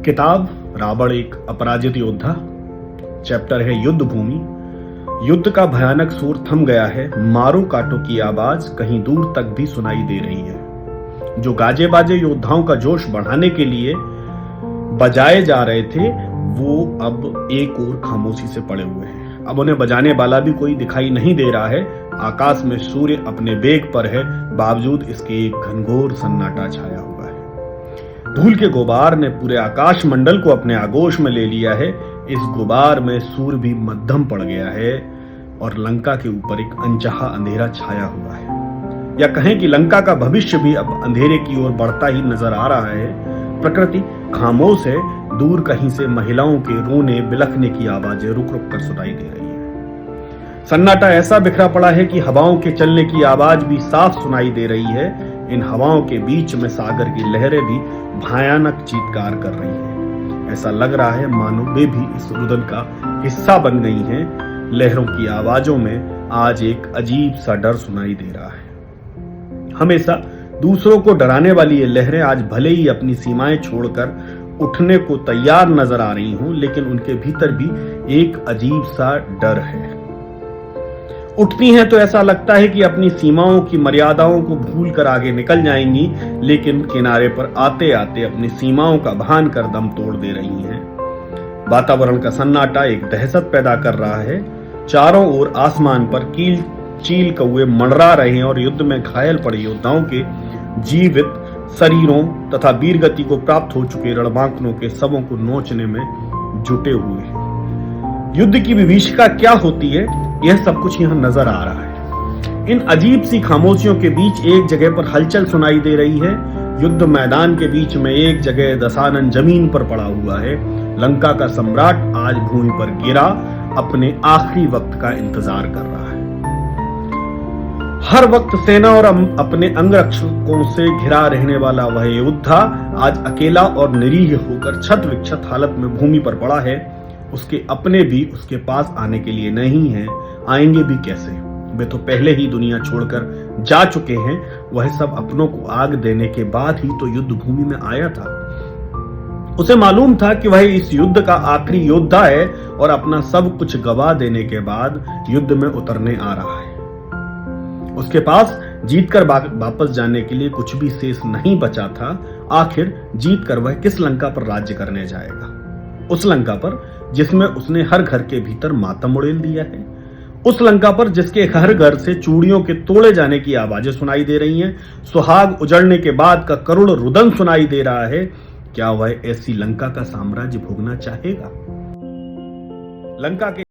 किताब रावण एक अपराजित योद्धा। चैप्टर है युद्ध भूमि। युद्ध का भयानक शोर थम गया है। मारो काटो की आवाज कहीं दूर तक भी सुनाई दे रही है। जो गाजे बाजे योद्धाओं का जोश बढ़ाने के लिए बजाए जा रहे थे वो अब एक और खामोशी से पड़े हुए हैं। अब उन्हें बजाने वाला भी कोई दिखाई नहीं दे रहा है। आकाश में सूर्य अपने वेग पर है, बावजूद इसके एक घनघोर सन्नाटा छाया हुआ है। धूल के गुबार ने पूरे आकाश मंडल को अपने आगोश में ले लिया है। इस गुबार में सूर्य भी मध्यम पड़ गया है और लंका के ऊपर एक अनचाहा अंधेरा छाया हुआ है, या कहें कि लंका का भविष्य भी अब अंधेरे की ओर बढ़ता ही नजर आ रहा है। प्रकृति खामोश है। दूर कहीं से महिलाओं के रोने बिलखने की आवाजें रुक रुक कर सुनाई दे रही है। सन्नाटा ऐसा बिखरा पड़ा है कि हवाओं के चलने की आवाज भी साफ सुनाई दे रही है। इन हवाओं के बीच में सागर की लहरें भी भयानक चीत्कार कर रही हैं। ऐसा लग रहा है मानो वे भी इस रुदन का हिस्सा बन गई हैं। लहरों की आवाजों में आज एक अजीब सा डर सुनाई दे रहा है। हमेशा दूसरों को डराने वाली ये लहरें आज भले ही अपनी सीमाएं छोड़कर उठने को तैयार नजर आ रही हों, लेकिन उनके भीतर भी एक अजीब सा डर है। उठती हैं तो ऐसा लगता है कि अपनी सीमाओं की मर्यादाओं को भूलकर आगे निकल जाएंगी, लेकिन किनारे पर आते आते अपनी सीमाओं का भान कर दम तोड़ दे रही हैं। वातावरण का सन्नाटा एक दहशत पैदा कर रहा है। चारों ओर आसमान पर कील चील कौए मंडरा रहे हैं और युद्ध में घायल पड़े योद्धाओं के जीवित शरीरों तथा वीर गति को प्राप्त हो चुके रणबांकनों के शवों को नोचने में जुटे हुए हैं। युद्ध की विभीषिका क्या होती है, यह सब कुछ यहाँ नजर आ रहा है। इन अजीब सी खामोशियों के बीच एक जगह पर हलचल सुनाई दे रही है। युद्ध मैदान के बीच में एक जगह दशानन जमीन पर पड़ा हुआ है। लंका का सम्राट आज भूमि पर गिरा, अपने आखिरी वक्त का इंतजार कर रहा है। हर वक्त सेना और अपने अंगरक्षकों से घिरा रहने वाला वह योद्धा आज अकेला और निरीह होकर छत विक्षत हालत में भूमि पर पड़ा है। उसके अपने भी उसके पास आने के लिए नहीं हैं। आएंगे भी कैसे? वे तो पहले ही दुनिया छोड़कर जा चुके हैं। वह सब अपनों को आग देने के बाद ही तो युद्ध भूमि में आया था। उसे मालूम था कि वह इस युद्ध का आखिरी योद्धा है और अपना सब कुछ गवा देने के बाद युद्ध में उतरने आ रहा है। उसके पास जीतकर वापस जाने के लिए कुछ भी शेष नहीं बचा था। आखिर जीतकर वह किस लंका पर राज्य करने जाएगा? उस लंका पर जिसमें उसने हर घर के भीतर मातम उड़ेल दिया है। उस लंका पर जिसके हर घर से चूड़ियों के तोड़े जाने की आवाजें सुनाई दे रही हैं। सुहाग उजड़ने के बाद का करुण रुदन सुनाई दे रहा है। क्या वह ऐसी लंका का साम्राज्य भोगना चाहेगा? लंका के